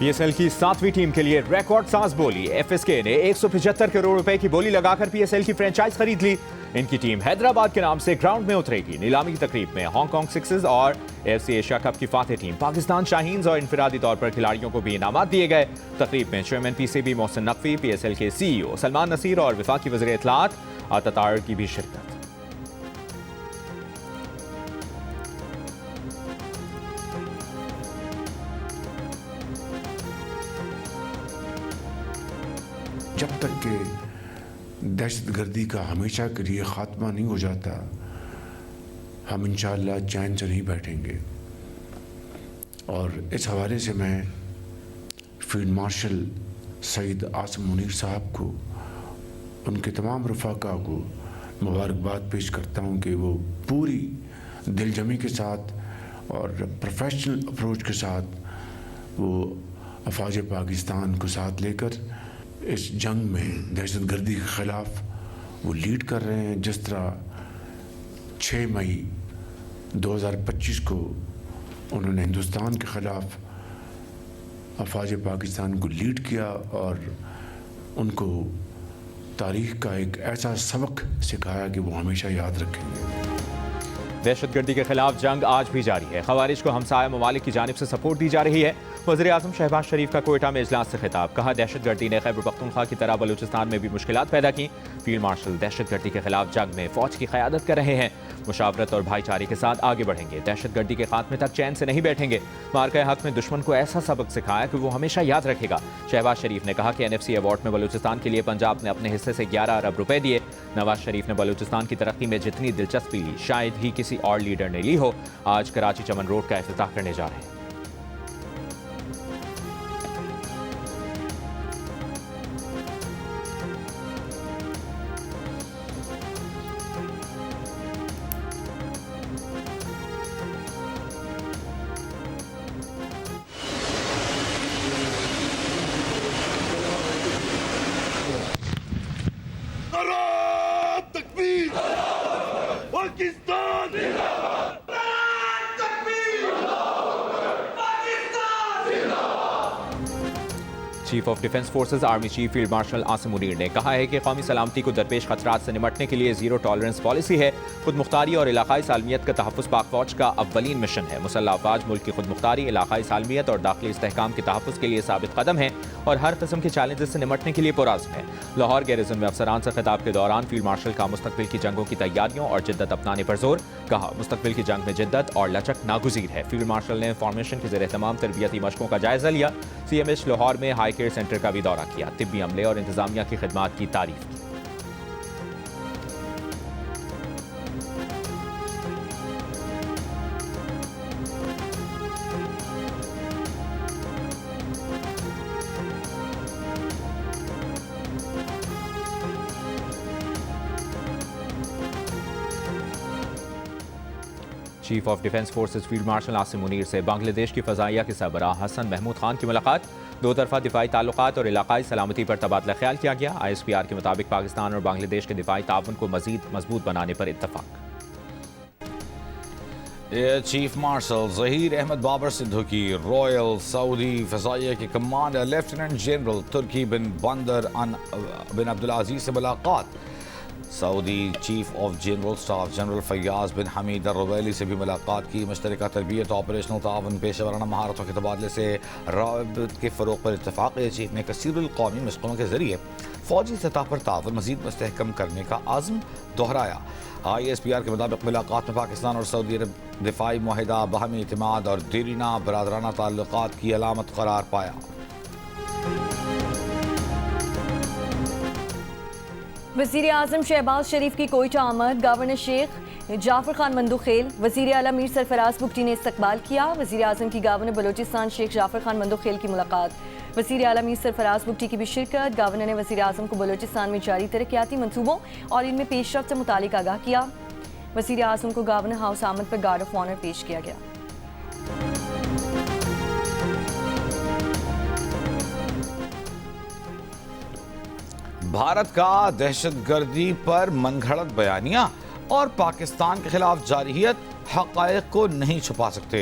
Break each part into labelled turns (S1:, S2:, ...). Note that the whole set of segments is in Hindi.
S1: पीएसएल की 7वीं टीम के लिए रिकॉर्ड सांस बोली। एफएसके ने 175 करोड़ रुपए की बोली लगाकर पीएसएल की फ्रेंचाइज खरीद ली। इनकी टीम हैदराबाद के नाम से ग्राउंड में उतरेगी। नीलामी की तकरीब में हांगकांग सिक्सेस और एफसी एशिया कप की फातेह टीम पाकिस्तान शाहीन्स और इनफरादी तौर पर खिलाड़ियों को भी इनामात दिए गए। तकरीब में chairman PCB Mohsin Naqvi, PSL के सीईओ सलमान नसीर और वफाकी वज़ीर इत्तलाआत अतातार की भी शिरकत।
S2: जब तक कि दहशतगर्दी का हमेशा के लिए ख़ात्मा नहीं हो जाता, हम इंशाअल्लाह चैन से नहीं बैठेंगे। और इस हवाले से मैं फील्ड मार्शल सईद आसिम मुनीर साहब को, उनके तमाम रफ़ाका को मुबारकबाद पेश करता हूँ कि वो पूरी दिलजमी के साथ और प्रोफेशनल अप्रोच के साथ वो अफवाज पाकिस्तान को साथ लेकर इस जंग में दहशतगर्दी के ख़िलाफ़ वो लीड कर रहे हैं। जिस तरह 6 मई 2025 को उन्होंने हिंदुस्तान के ख़िलाफ़ अफवाज पाकिस्तान को लीड किया और उनको तारीख़ का एक ऐसा सबक सिखाया कि वो हमेशा याद रखेंगे।
S1: दहशतगर्दी के खिलाफ जंग आज भी जारी है। खवारिज को हमसाया ममालिक की जानिब से सपोर्ट दी जा रही है। वज़ीर आज़म शहबाज शरीफ का कोयटा में इजलास से खिताब। कहा, दहशतगर्दी ने खैबर पख्तूनख्वा की तरह बलूचिस्तान में भी मुश्किलात पैदा की। फील्ड मार्शल दहशतगर्दी के खिलाफ जंग में फौज की क़यादत कर रहे हैं। मुशावरत और भाईचारे के साथ आगे बढ़ेंगे। दहशतगर्दी के खात्मे तक चैन से नहीं बैठेंगे। मार्का हक में दुश्मन को ऐसा सबक सिखाया कि वो हमेशा याद रखेगा। शहबाज शरीफ ने कहा कि NFC अवार्ड में बलूचिस्तान के लिए पंजाब ने अपने हिस्से से 11 अरब रुपए दिए। नवाज शरीफ ने बलूचिस्तान की तरक्की में जितनी दिलचस्पी ली, शायद ही किसी और लीडर ने ली हो। आज कराची चमन रोड का इफ्तिताह करने जा रहे हैं। Chief of defence forces army chief field marshal Asim Munir ने कहा है कि कौमी सलामती को दरपेश खतरात से निपटने के लिए जीरो टॉलरेंस पॉलिसी है। खुद मुख्तारी और इलाकाई सालमियत का तहफ़्फ़ुज़ पाक फौज का अव्वलीन मिशन है। मुसल्लह अफवाज मुल्क की खुद मुख्तारी, इलाकाई सालमियत और दाखिली इस्तेहकाम के तहफ़्फ़ुज़ के लिए साबित कदम है और हर किस्म के चैलेंजेस से निपटने के लिए पुरअज़्म है। लाहौर गैरिजन में अफसरान से खिताब के दौरान फील्ड मार्शल का मुस्तक़बिल की जंगों की तैयारियों और जिद्दत अपनाने पर जोर। कहा, मुस्तक़बिल की जंग में जिद्दत और लचक नागुज़ीर है। फील्ड मार्शल ने फॉर्मेशन के ज़ेर तमाम तरबियती मशकों का जायज़ा लिया। CMH लाहौर में हाई केयर सेंटर का भी दौरा किया। तिब्बी अमले और इंतजामिया की खिदमात की तारीफ की। Chief of defence forces field marshal Asim Munir से बांग्लादेश की फ़ज़ाइया के सरबराह हसन महमूद खान की मुलाकात। दो तरफा दिफाई ताल्लुकात और इलाकाई सलामती पर तबादला ख्याल किया गया। ISPR के मुताबिक पाकिस्तान और बांग्लादेश के दिफाई ताउन को मजीद मजबूत बनाने पर इत्तफाक।
S3: Air chief marshal Zaheer Ahmed Babar Sidhu की रॉयल सऊदी फ़ज़ाइया के commander lieutenant general Turki bin Bandar bin Abdul Aziz से मुलाकात। Saudi chief of general staff general Fayyaz bin Hamid Al Ruwaili से भी मुलाकात की। मुश्तरका तरबियत, ऑपरेशनल ताउन, पेशेवराना महारतों के तबादले से राबत के फ़रोग़ पर इत्तफ़ाक़। चीफ ने कसीरुल कौमी मशक़ों के ज़रिए फ़ौजी सतह पर ताउन मज़ीद मुस्तहकम करने का आज़म दोहराया। ISPR के मुताबिक मुलाकात में पाकिस्तान और सऊदी अरब दिफाई मुआहिदा, बाहमी इतिमाद और देरीना बरादराना ताल्लुकात की अलामत करार पाया।
S4: वज़ीर आज़म शहबाज शरीफ की कोयटा आमद। गवर्नर शेख जाफर खान मंदोखेल, वज़ीर आला मीर सरफराज बुगटी ने इस्तकबाल किया। वज़ीर आज़म की गवर्नर बलोचिस्तान शेख जाफर खान मंदोखेल की मुलाकात। वज़ीर आला मीर सरफराज बुगटी की भी शिरकत। गवर्नर ने वज़ीर आज़म को बलोचिस्तान में जारी तरक्याती मनसूबों और इनमें पेशरफ्त से मुतालिक आगाह किया। वज़ीर आज़म को गवर्नर हाउस आमद पर गार्ड ऑफ ऑनर पेश किया गया।
S3: भारत का दहशतगर्दी पर मनगढ़ंत बयानिया और पाकिस्तान के खिलाफ जारहियत हक़ाइक़ को नहीं छुपा सकते।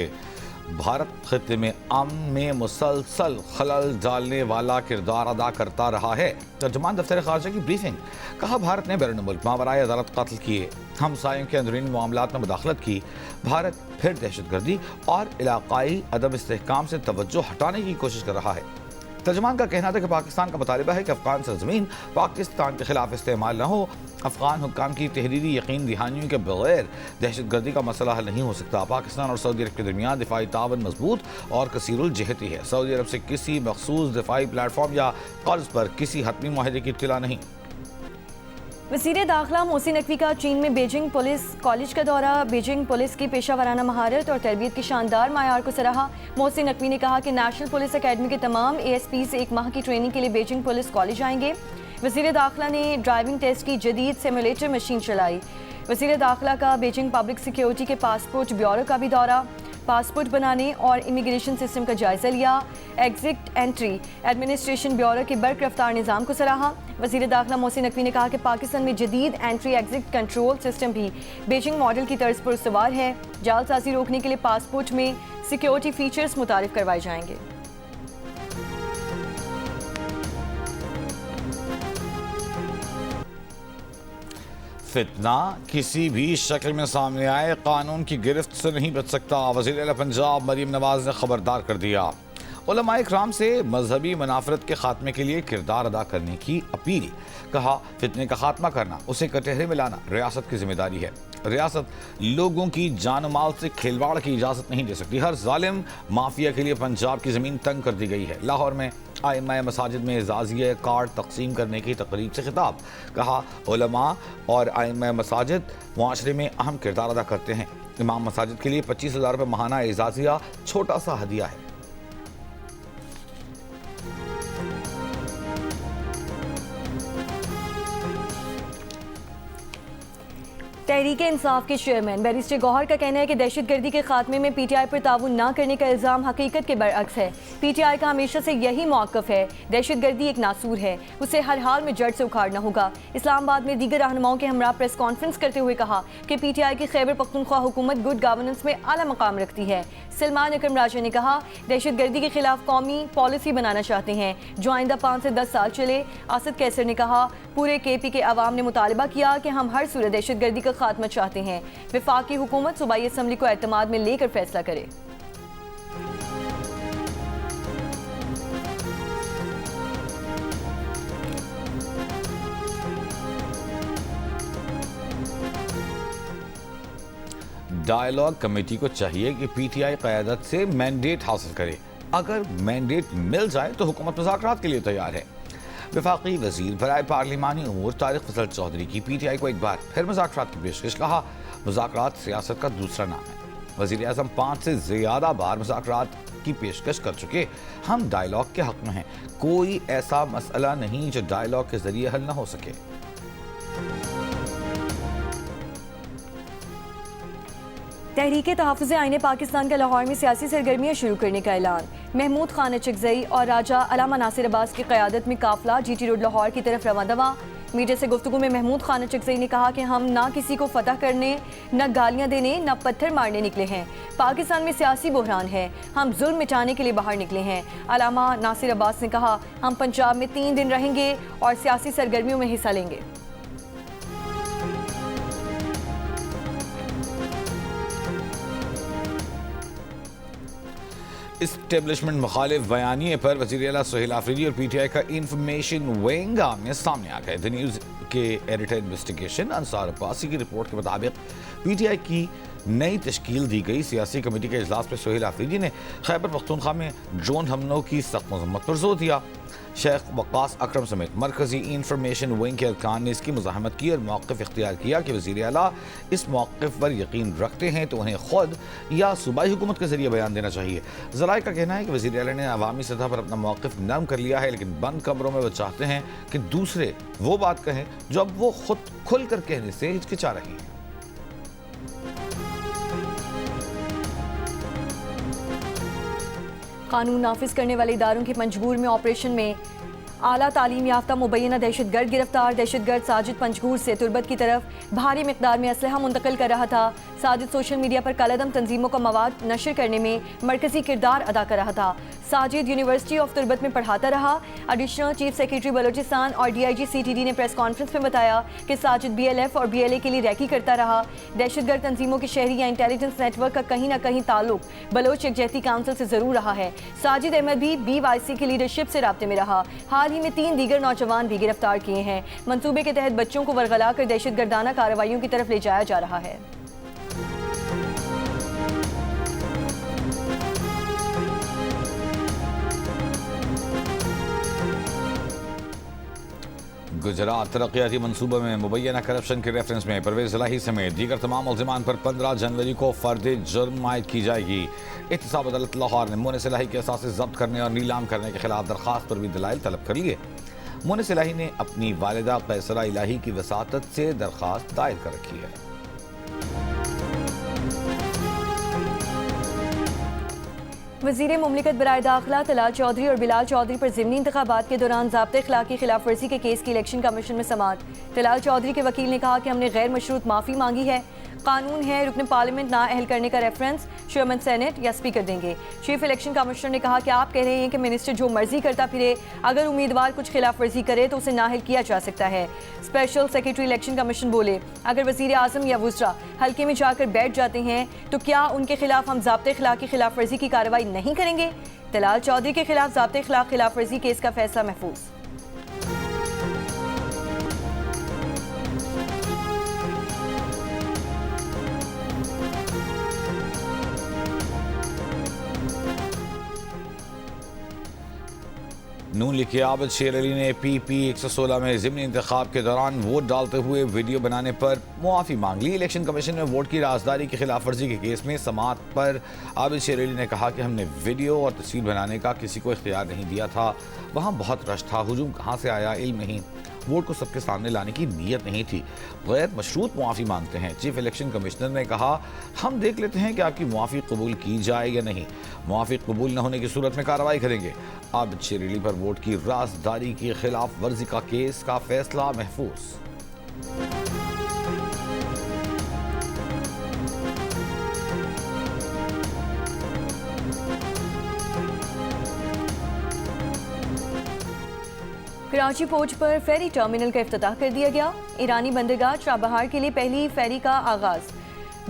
S3: भारत खित्ते में अमन में मुसलसल खलल डालने वाला किरदार अदा करता रहा है। तर्जुमान दफ्तर खारजा की ब्रीफिंग। कहा, भारत ने बैरून मुल्क मावराए अदालत कत्ल किए, हमसायों के अंदरूनी मामलात में मुदाखलत की। भारत फिर दहशतगर्दी और इलाकाई अदम इस्तेहकाम से तवज्जो हटाने की कोशिश कर रहा है। तर्जुमान का कहना था कि पाकिस्तान का मुतालिबा है कि अफगान सरजमीन पाकिस्तान के खिलाफ इस्तेमाल न हो। अफगान हुक्काम की तहरीरी यकीन दहानियों के बगैर दहशतगर्दी का मसला हल नहीं हो सकता। पाकिस्तान और सऊदी अरब के दरमियान दिफाई तावन मजबूत और कसीरुल जहती है। सऊदी अरब से किसी मखसूस दिफाई प्लेटफॉर्म या कर्ज पर किसी हतमी मुआहदे की इत्तला नहीं।
S4: वज़ीर दाखिला मोहसिन नकवी का चीन में बीजिंग पुलिस कॉलेज का दौरा। बीजिंग पुलिस की पेशा वराना महारत और तरबियत के शानदार मायार को सराहा। मोहसिन नकवी ने कहा कि नेशनल पुलिस अकेडमी के तमाम ASP से 1 माह की ट्रेनिंग के लिए बीजिंग पुलिस कॉलेज आएंगे। वज़ीर दाखिला ने ड्राइविंग टेस्ट की जदीद सिमुलेटर मशीन चलाई। वज़ीर दाखिला का बीजिंग पब्लिक सिक्योरिटी के पासपोर्ट ब्यूरो का भी दौरा। पासपोर्ट बनाने और इमिग्रेशन सिस्टम का जायजा लिया। एग्जिट एंट्री एडमिनिस्ट्रेशन ब्यूरो के बर्क रफ्तार निज़ाम को सराहा। वज़ीर दाखिला मोहसिन नकवी ने कहा कि पाकिस्तान में जदीद एंट्री एग्जिट कंट्रोल सिस्टम भी बीजिंग मॉडल की तर्ज पर सवार है। जालसाजी रोकने के लिए पासपोर्ट में सिक्योरिटी फीचर्स मुतारिफ करवाए जाएंगे।
S3: फितना किसी भी शक्ल में सामने आए कानून की गिरफ्त से नहीं बच सकता। वज़ीर आला पंजाब मरीम नवाज ने खबरदार कर दिया। उलमाए इकराम से मजहबी मुनाफरत के खात्मे के लिए किरदार अदा करने की अपील। कहा, फितने का खात्मा करना, उसे कटहरे में लाना रियासत की जिम्मेदारी है। रियासत लोगों की जान माल से खिलवाड़ की इजाज़त नहीं दे सकती। हर जालिम माफिया के लिए पंजाब की ज़मीन तंग कर दी गई है। लाहौर में आइम्मा मसाजिद में एजाज़िया कार्ड तकसीम करने की तकरीब से खिताब। कहा, उलमा और आइम्मा मसाजिद मुआशरे में अहम किरदार अदा करते हैं। इमाम मसाजिद के लिए 25,000 रुपये माहाना एजाज़िया छोटा सा हदिया है।
S4: तहरीक इंसाफ के चेयरमैन बैरिस्टर गौहर का कहना है कि दहशतगर्दी के खात्मे में PTI पर ताउन न करने का इल्ज़ाम हकीकत के बरअक्स है। PTI का हमेशा से यही मौक़िफ़ है, दहशतगर्दी एक नासूर है, उसे हर हाल में जड़ से उखाड़ना होगा। इस्लामाबाद में दीगर रहनुमाओं के हमरा प्रेस कॉन्फ्रेंस करते हुए कहा कि PTI की खैबर पख्तूनख्वा हुकूमत गुड गवर्नेंस में आला मकाम रखती है। सलमान अकरम राजा ने कहा, दहशतगर्दी के खिलाफ कौमी पॉलिसी बनाना चाहते हैं जो आइंदा 5 से 10 साल चले। आसद कैसर ने कहा, पूरे KP के अवाम ने मुतालबा किया कि हम हर सूरत दहशतगर्दी का खात्मा चाहते हैं। वफाकी हुकूमत सूबाई असम्बली को एतमाद में लेकर फैसला करे।
S3: डायलॉग कमेटी को चाहिए कि PTI क़यादत से मैंडेट हासिल करे। अगर मैंडेट मिल जाए तो हुकूमत मुज़ाकरात के लिए तैयार है। वफाकी वज़ीर बराए पार्लिमानी उमूर तारिक फजल चौधरी की PTI को एक बार फिर मुज़ाकरात की पेशकश। कहा, मुज़ाकरात सियासत का दूसरा नाम है। वज़ीर आज़म 5 से ज़्यादा बार मुज़ाकरात की पेशकश कर चुके। हम डायलॉग के हक़ में हैं। कोई ऐसा मसला नहीं जो डायलॉग के ज़रिए हल न हो सके।
S4: तहरीके तहफ़्फ़ुज़ आईने पाकिस्तान का लाहौर में सियासी सरगर्मियाँ शुरू करने का ऐलान। महमूद खान अचकज़ई और राजा अलामा नासिर अब्बास की क़यादत में काफ़िला GT रोड लाहौर की तरफ रवां दवा। मीडिया से गुफ्तगू में महमूद खान अचकज़ई ने कहा कि हम ना किसी को फतह करने, न गालियाँ देने, न पत्थर मारने निकले हैं। पाकिस्तान में सियासी बहरान है, हम जुल्म मिटाने के लिए बाहर निकले हैं। अलामा नासिर अब्बास ने कहा, हम पंजाब में 3 दिन रहेंगे और सियासी सरगर्मियों में हिस्सा लेंगे।
S3: इस्टेब्लिशमेंट मुखालिफ बयानिए पर वज़ीर आला सोहेल आफरीदी और PTI का इंफॉर्मेशन विंग आमने सामने आ गए। द न्यूज़ के एडिटर इन्वेस्टिगेशन अंसार अब्बासी की रिपोर्ट के मुताबिक PTI की नई तश्कील दी गई सियासी कमेटी के इजलास में सोहेल आफरीदी ने खैबर पख्तूनख्वा में ड्रोन हमलों की सख्त मजम्मत पर जोर दिया। शेख वक्कास अकरम समेत मरकजी इंफॉर्मेशन विंग के अरकान ने इसकी मुज़ाहमत की और मौक़िफ़ इख्तियार किया कि वज़ीर आला इस मौक़िफ़ पर यकीन रखते हैं तो उन्हें खुद या सूबाई हुकूमत के ज़रिए बयान देना चाहिए। ज़राए का कहना है कि वज़ीर आला ने अवामी सतह पर अपना मौक़िफ़ नरम कर लिया है, लेकिन बंद कमरों में वो चाहते हैं कि दूसरे वो बात कहें जो अब वो खुद खुल कर कहने से हिचकिचा रही है।
S4: कानून नाफिज करने वाले इदारों के पंजगूर में ऑपरेशन में आला तालीम याफ्ता मुबैना दहशतगर्द गिरफ्तार। दहशतगर्द साजिद पंजगूर से तुर्बत की तरफ भारी मिकदार में असलहा मुंतकिल कर रहा था। साजिद सोशल मीडिया पर कालादम तंजीमों का मवाद नशर करने में मरकजी किरदार अदा कर रहा था। साजिद यूनिवर्सिटी ऑफ तुर्बत में पढ़ाता रहा। एडिशनल चीफ सेक्रेटरी बलोचिस्तान और DIG CTD ने प्रेस कॉन्फ्रेंस में बताया कि साजिद BLF और BLA के लिए रैकी करता रहा। दहशतगर्द तंजीमों के शहरी या इंटेलिजेंस नेटवर्क का कहीं ना कहीं ताल्लुक बलोच यकजहती काउंसिल से जरूर रहा है। साजिद अहमद भी BYC की लीडरशिप से राब्ते में रहा। हाल ही में 3 दीगर नौजवान भी गिरफ्तार किए हैं। मंसूबे के तहत बच्चों को वरगला कर दहशतगर्दाना कार्रवाइयों की तरफ ले जाया जा रहा है।
S3: गुजरात तरक्याती मनसूबे में मुबैना करप्शन के रेफरेंस में परवेज इलाही समेत दीगर तमाम मुल्ज़िमान पर 15 जनवरी को फर्द जुर्म आयद की जाएगी। एहतसाब अदालत लाहौर ने मोनिस इलाही के असासे जब्त करने और नीलाम करने के खिलाफ दरखास्त पर भी दलाइल तलब कर लिए। मोनिस इलाही ने अपनी वालिदा कैसरा इलाही की वसातत से दरखास्त दायर कर रखी है।
S4: वज़ीर मुमलिकत बराए दाखिला तलाल चौधरी और बिलाल चौधरी पर ज़िमनी इंतखाबात के दौरान ज़ाब्ते अखलाक की खिलाफ वर्जी के केस की इलेक्शन कमीशन में समाअत। तलाल चौधरी के वकील ने कहा कि हमने गैर मशरूत माफ़ी मांगी है। कानून है रुकन पार्लियामेंट ना अहल करने का रेफरेंस चेयरमैन सेनेट या स्पीकर देंगे। चीफ इलेक्शन कमिश्नर ने कहा कि आप कह रहे हैं कि मिनिस्टर जो मर्जी करता फिरे, अगर उम्मीदवार कुछ खिलाफ वर्जी करे तो उसे नाअहल किया जा सकता है। स्पेशल सेक्रेटरी इलेक्शन कमीशन बोले, अगर वज़ीर आज़म या वुज़रा हल्के में जाकर बैठ जाते हैं तो क्या उनके खिलाफ हम ज़ाब्ते अखलाक की खिलाफ वर्जी की कार्रवाई नहीं करेंगे? तलाल चौधरी के खिलाफ ज़ाब्ते अखलाक खिलाफ वर्जी केस का फैसला महफूज।
S3: नून लीग के आबिद शेर अली ने PP 116 में ज़िमनी इंतखाब के दौरान वोट डालते हुए वीडियो बनाने पर मुआफ़ी मांग ली। इलेक्शन कमीशन में वोट की राजदारी की खिलाफ वर्जी के केस में समाअत पर आबिद शेर अली ने कहा कि हमने वीडियो और तस्वीर बनाने का किसी को इख्तियार नहीं दिया था। वहाँ बहुत रश था, हुजूम कहाँ से आया इल्म नहीं, वोट को सबके सामने लाने की नीयत नहीं थी। गैर मशरूत मुआफ़ी मांगते हैं। चीफ इलेक्शन कमिश्नर ने कहा, हम देख लेते हैं कि आपकी मुआफ़ी कबूल की जाए या नहीं। मुआफ़ी कबूल न होने की सूरत में कार्रवाई करेंगे। आबिद शेर अली पर वोट की राजदारी की खिलाफ वर्जी का केस का फैसला महफूज।
S4: कराची पोर्ट पर फेरी टर्मिनल का इफ्तिताह कर दिया गया। ईरानी बंदरगाह चाबहार के लिए पहली फेरी का आगाज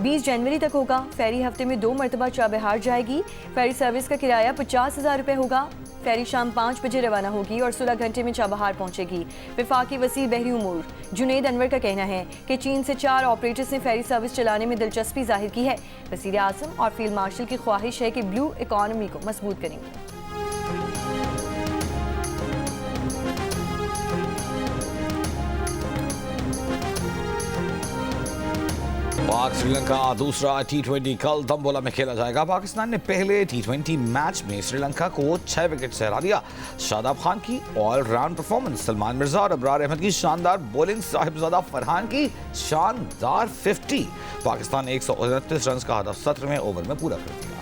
S4: 20 जनवरी तक होगा। फेरी हफ्ते में 2 मरतबा चाबहार जाएगी। फेरी सर्विस का किराया 50,000 रुपये होगा। फेरी शाम 5 बजे रवाना होगी और 16 घंटे में चाबहार पहुंचेगी। वफाकी वज़ीर बहरी उमूर जुनैद अनवर का कहना है कि चीन से 4 ऑपरेटर्स ने फेरी सर्विस चलाने में दिलचस्पी जाहिर की है। वज़ीर आज़म और फील्ड मार्शल की ख्वाहिश है कि ब्लू इकॉनमी को मजबूत करेंगे।
S3: पाक श्रीलंका दूसरा T20 कल तंबोला में खेला जाएगा। पाकिस्तान ने पहले T20 मैच में श्रीलंका को 6 विकेट से हरा दिया। शादाब खान की ऑलराउंड परफॉर्मेंस, सलमान मिर्जा और अबरार अहमद की शानदार बॉलिंग, साहिबजादा फरहान की शानदार 50। पाकिस्तान ने 129 रन का हदफ 17वें ओवर में पूरा कर दिया।